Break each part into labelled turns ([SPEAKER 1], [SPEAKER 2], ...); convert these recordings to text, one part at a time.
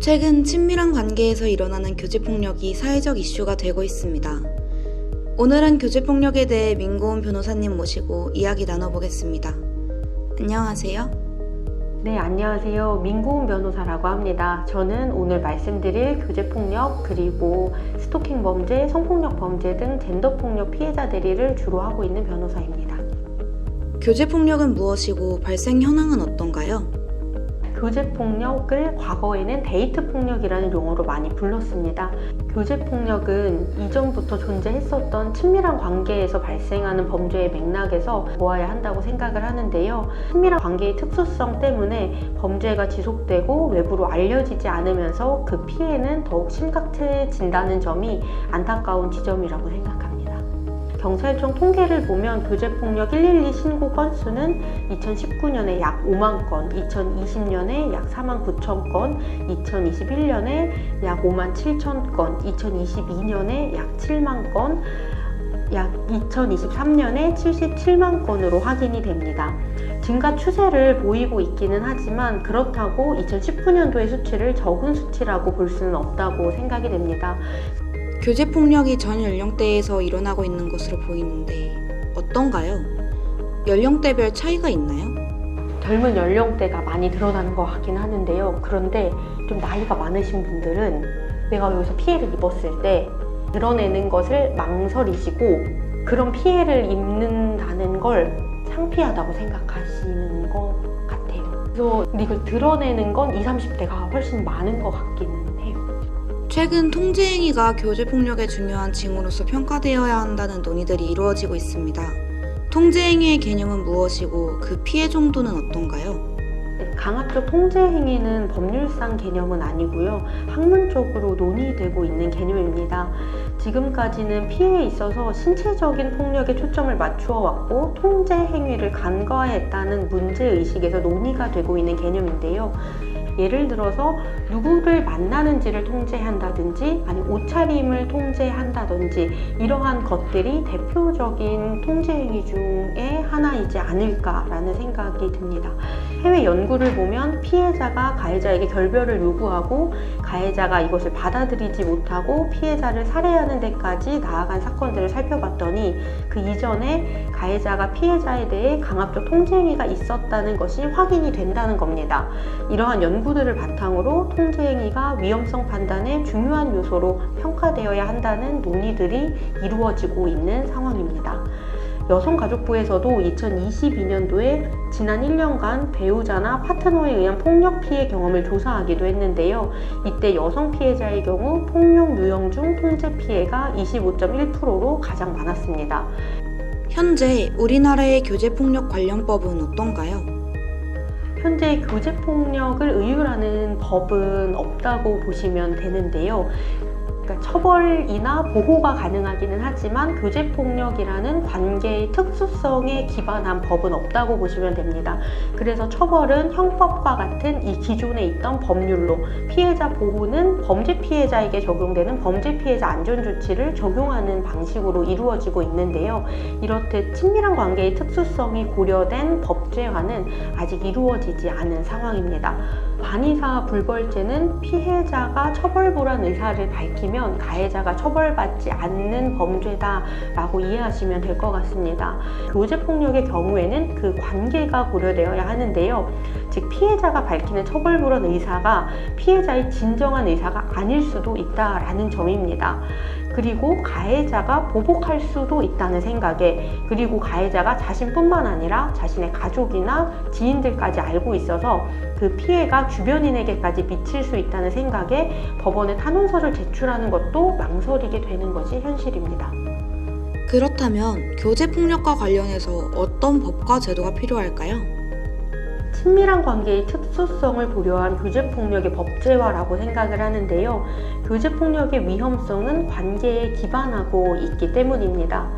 [SPEAKER 1] 최근 친밀한 관계에서 일어나는 교제폭력이 사회적 이슈가 되고 있습니다. 오늘은 교제폭력에 대해 민고은 변호사님 모시고 이야기 나눠보겠습니다. 안녕하세요.
[SPEAKER 2] 네, 안녕하세요. 민고은 변호사라고 합니다. 저는 오늘 말씀드릴 교제폭력, 그리고 스토킹 범죄, 성폭력 범죄 등 젠더폭력 피해자 대리를 주로 하고 있는 변호사입니다.
[SPEAKER 1] 교제폭력은 무엇이고 발생 현황은 어떤가요?
[SPEAKER 2] 교제폭력을 과거에는 데이트폭력이라는 용어로 많이 불렀습니다. 교제폭력은 이전부터 존재했었던 친밀한 관계에서 발생하는 범죄의 맥락에서 보아야 한다고 생각을 하는데요. 친밀한 관계의 특수성 때문에 범죄가 지속되고 외부로 알려지지 않으면서 그 피해는 더욱 심각해진다는 점이 안타까운 지점이라고 생각합니다. 경찰청 통계를 보면 교제폭력 112 신고 건수는 2019년에 약 5만 건, 2020년에 약 4만 9천 건, 2021년에 약 5만 7천 건, 2022년에 약 7만 건, 약 2023년에 77만 건으로 확인이 됩니다. 증가 추세를 보이고 있기는 하지만 그렇다고 2019년도의 수치를 적은 수치라고 볼 수는 없다고 생각이 됩니다.
[SPEAKER 1] 교제폭력이 전 연령대에서 일어나고 있는 것으로 보이는데 어떤가요? 연령대별 차이가 있나요?
[SPEAKER 2] 젊은 연령대가 많이 드러나는 것 같긴 하는데요. 그런데 좀 나이가 많으신 분들은 내가 여기서 피해를 입었을 때 드러내는 것을 망설이시고 그런 피해를 입는다는 걸 창피하다고 생각하시는 것 같아요. 그래서 이걸 드러내는 건 20, 30대가 훨씬 많은 것 같기는 해요.
[SPEAKER 1] 최근 통제행위가 교제폭력의 중요한 징후로서 평가되어야 한다는 논의들이 이루어지고 있습니다. 통제행위의 개념은 무엇이고 그 피해 정도는 어떤가요?
[SPEAKER 2] 강압적 통제행위는 법률상 개념은 아니고요. 학문적으로 논의되고 있는 개념입니다. 지금까지는 피해에 있어서 신체적인 폭력에 초점을 맞추어 왔고 통제행위를 간과했다는 문제의식에서 논의가 되고 있는 개념인데요. 예를 들어서 누구를 만나는지를 통제한다든지 아니 옷차림을 통제한다든지 이러한 것들이 대표적인 통제행위 중에 하나이지 않을까라는 생각이 듭니다. 해외 연구를 보면 피해자가 가해자에게 결별을 요구하고 가해자가 이것을 받아들이지 못하고 피해자를 살해하는 데까지 나아간 사건들을 살펴봤더니 그 이전에 가해자가 피해자에 대해 강압적 통제행위가 있었다는 것이 확인이 된다는 겁니다. 이러한 연구들을 바탕으로 통제행위가 위험성 판단의 중요한 요소로 평가되어야 한다는 논의들이 이루어지고 있는 상황입니다. 여성가족부에서도 2022년도에 지난 1년간 배우자나 파트너에 의한 폭력 피해 경험을 조사하기도 했는데요. 이때 여성 피해자의 경우 폭력 유형 중 통제 피해가 25.1%로 가장 많았습니다.
[SPEAKER 1] 현재 우리나라의 교제폭력 관련법은 어떤가요?
[SPEAKER 2] 현재 교제폭력을 의율하는 법은 없다고 보시면 되는데요. 그러니까 처벌이나 보호가 가능하기는 하지만 교제폭력이라는 관계의 특수성에 기반한 법은 없다고 보시면 됩니다. 그래서 처벌은 형법과 같은 이 기존에 있던 법률로 피해자 보호는 범죄 피해자에게 적용되는 범죄 피해자 안전조치를 적용하는 방식으로 이루어지고 있는데요. 이렇듯 친밀한 관계의 특수성이 고려된 법제화는 아직 이루어지지 않은 상황입니다. 반의사 불벌죄는 피해자가 처벌보란 의사를 밝히면 가해자가 처벌받지 않는 범죄다라고 이해하시면 될 것 같습니다. 교제폭력의 경우에는 그 관계가 고려되어야 하는데요. 즉 피해자가 밝히는 처벌보란 의사가 피해자의 진정한 의사가 아닐 수도 있다라는 점입니다. 그리고 가해자가 보복할 수도 있다는 생각에, 그리고 가해자가 자신뿐만 아니라 자신의 가족이나 지인들까지 알고 있어서 그 피해가 주변인에게까지 미칠 수 있다는 생각에 법원에 탄원서를 제출하는 것도 망설이게 되는 것이 현실입니다.
[SPEAKER 1] 그렇다면 교제폭력과 관련해서 어떤 법과 제도가 필요할까요?
[SPEAKER 2] 친밀한 관계의 특수성을 고려한 교제폭력의 법제화라고 생각을 하는데요. 교제폭력의 위험성은 관계에 기반하고 있기 때문입니다.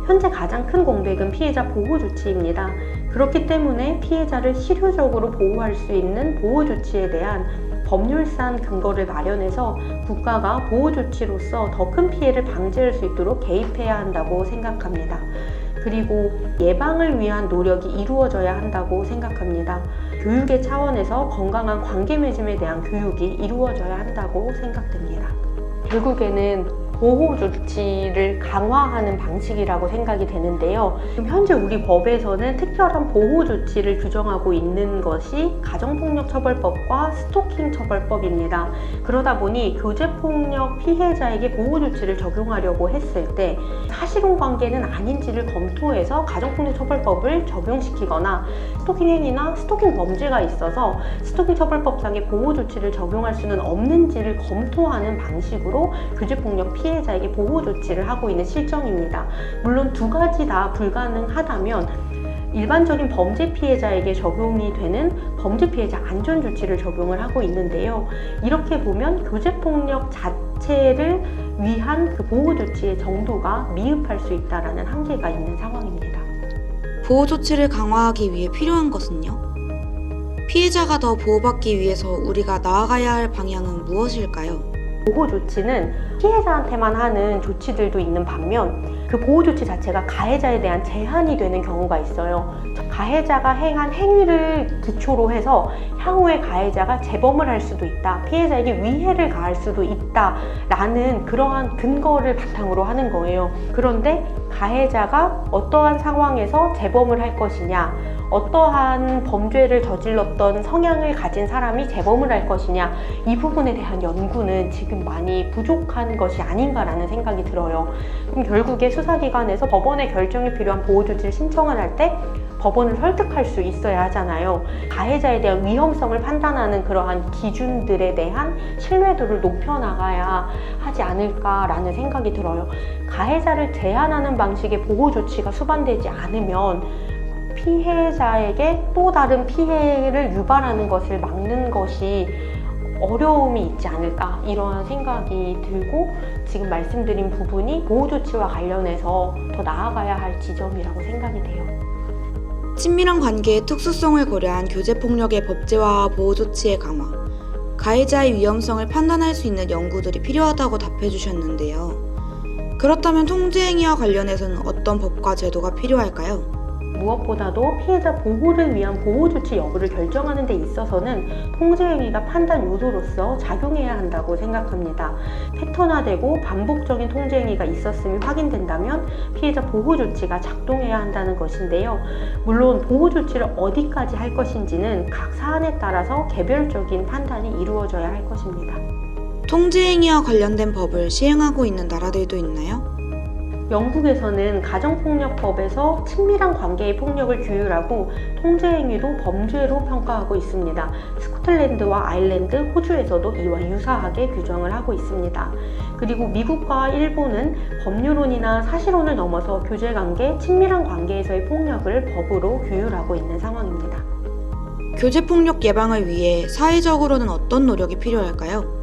[SPEAKER 2] 현재 가장 큰 공백은 피해자 보호 조치입니다. 그렇기 때문에 피해자를 실효적으로 보호할 수 있는 보호 조치에 대한 법률상 근거를 마련해서 국가가 보호 조치로서 더 큰 피해를 방지할 수 있도록 개입해야 한다고 생각합니다. 그리고 예방을 위한 노력이 이루어져야 한다고 생각합니다. 교육의 차원에서 건강한 관계 맺음에 대한 교육이 이루어져야 한다고 생각됩니다. 결국에는 보호 조치를 강화하는 방식이라고 생각이 되는데요. 지금 현재 우리 법에서는 특별한 보호 조치를 규정하고 있는 것이 가정폭력처벌법과 스토킹처벌법입니다. 그러다 보니 교제폭력 피해자에게 보호 조치를 적용하려고 했을 때 사실혼 관계는 아닌지를 검토해서 가정폭력처벌법을 적용시키거나 스토킹 행위나 스토킹 범죄가 있어서 스토킹처벌법상의 보호 조치를 적용할 수는 없는지를 검토하는 방식으로 교제폭력 피해자에게 보호 조치를 하고 있는 실정입니다. 물론 두 가지 다 불가능하다면 일반적인 범죄 피해자에게 적용이 되는 범죄 피해자 안전 조치를 적용을 하고 있는데요. 이렇게 보면 교제폭력 자체를 위한 그 보호 조치의 정도가 미흡할 수 있다는 한계가 있는 상황입니다.
[SPEAKER 1] 보호 조치를 강화하기 위해 필요한 것은요? 피해자가 더 보호받기 위해서 우리가 나아가야 할 방향은 무엇일까요?
[SPEAKER 2] 보호 조치는 피해자한테만 하는 조치들도 있는 반면 그 보호 조치 자체가 가해자에 대한 제한이 되는 경우가 있어요. 가해자가 행한 행위를 기초로 해서 향후에 가해자가 재범을 할 수도 있다, 피해자에게 위해를 가할 수도 있다라는 그러한 근거를 바탕으로 하는 거예요. 그런데 가해자가 어떠한 상황에서 재범을 할 것이냐, 어떠한 범죄를 저질렀던 성향을 가진 사람이 재범을 할 것이냐, 이 부분에 대한 연구는 지금 많이 부족한 것이 아닌가라는 생각이 들어요. 그럼 결국에 수사기관에서 법원의 결정이 필요한 보호조치를 신청을 할 때 법원을 설득할 수 있어야 하잖아요. 가해자에 대한 위험성을 판단하는 그러한 기준들에 대한 신뢰도를 높여나가야 하지 않을까라는 생각이 들어요. 가해자를 제한하는 방식의 보호조치가 수반되지 않으면 피해자에게 또 다른 피해를 유발하는 것을 막는 것이 어려움이 있지 않을까, 이러한 생각이 들고 지금 말씀드린 부분이 보호조치와 관련해서 더 나아가야 할 지점이라고 생각이 돼요.
[SPEAKER 1] 친밀한 관계의 특수성을 고려한 교제폭력의 법제화와 보호조치의 강화, 가해자의 위험성을 판단할 수 있는 연구들이 필요하다고 답해주셨는데요. 그렇다면 통제행위와 관련해서는 어떤 법과 제도가 필요할까요?
[SPEAKER 2] 무엇보다도 피해자 보호를 위한 보호조치 여부를 결정하는 데 있어서는 통제행위가 판단 요소로서 작용해야 한다고 생각합니다. 패턴화되고 반복적인 통제행위가 있었음이 확인된다면 피해자 보호조치가 작동해야 한다는 것인데요. 물론 보호조치를 어디까지 할 것인지는 각 사안에 따라서 개별적인 판단이 이루어져야 할 것입니다.
[SPEAKER 1] 통제행위와 관련된 법을 시행하고 있는 나라들도 있나요?
[SPEAKER 2] 영국에서는 가정폭력법에서 친밀한 관계의 폭력을 규율하고 통제행위도 범죄로 평가하고 있습니다. 스코틀랜드와 아일랜드, 호주에서도 이와 유사하게 규정을 하고 있습니다. 그리고 미국과 일본은 법률론이나 사실혼을 넘어서 교제관계, 친밀한 관계에서의 폭력을 법으로 규율하고 있는 상황입니다.
[SPEAKER 1] 교제폭력 예방을 위해 사회적으로는 어떤 노력이 필요할까요?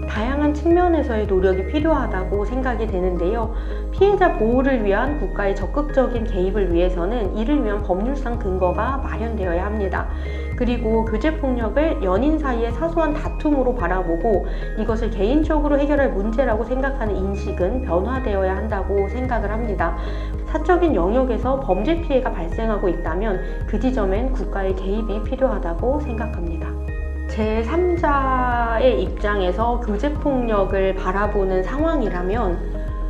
[SPEAKER 2] 다양한 측면에서의 노력이 필요하다고 생각이 되는데요. 피해자 보호를 위한 국가의 적극적인 개입을 위해서는 이를 위한 법률상 근거가 마련되어야 합니다. 그리고 교제폭력을 연인 사이의 사소한 다툼으로 바라보고 이것을 개인적으로 해결할 문제라고 생각하는 인식은 변화되어야 한다고 생각을 합니다. 사적인 영역에서 범죄 피해가 발생하고 있다면 그 지점엔 국가의 개입이 필요하다고 생각합니다. 제3자의 입장에서 교제폭력을 바라보는 상황이라면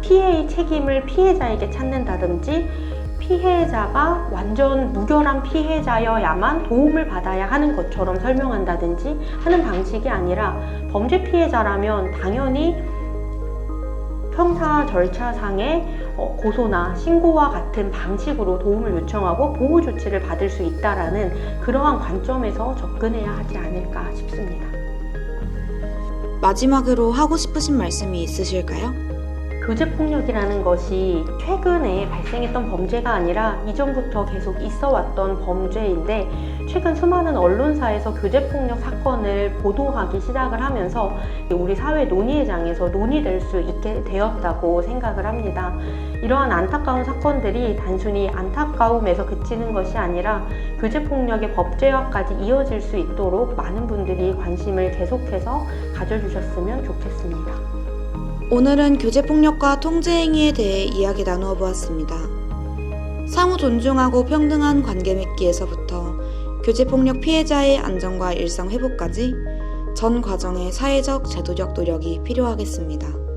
[SPEAKER 2] 피해의 책임을 피해자에게 찾는다든지 피해자가 완전 무결한 피해자여야만 도움을 받아야 하는 것처럼 설명한다든지 하는 방식이 아니라 범죄 피해자라면 당연히 형사 절차상의 고소나 신고와 같은 방식으로 도움을 요청하고 보호 조치를 받을 수 있다라는 그러한 관점에서 접근해야 하지 않을까 싶습니다.
[SPEAKER 1] 마지막으로 하고 싶으신 말씀이 있으실까요?
[SPEAKER 2] 교제폭력이라는 것이 최근에 발생했던 범죄가 아니라 이전부터 계속 있어왔던 범죄인데 최근 수많은 언론사에서 교제폭력 사건을 보도하기 시작을 하면서 우리 사회 논의의 장에서 논의될 수 있게 되었다고 생각을 합니다. 이러한 안타까운 사건들이 단순히 안타까움에서 그치는 것이 아니라 교제폭력의 법제화까지 이어질 수 있도록 많은 분들이 관심을 계속해서 가져주셨으면 좋겠습니다.
[SPEAKER 1] 오늘은 교제폭력과 통제행위에 대해 이야기 나누어 보았습니다. 상호 존중하고 평등한 관계 맺기에서부터 교제폭력 피해자의 안전과 일상 회복까지 전 과정의 사회적, 제도적 노력이 필요하겠습니다.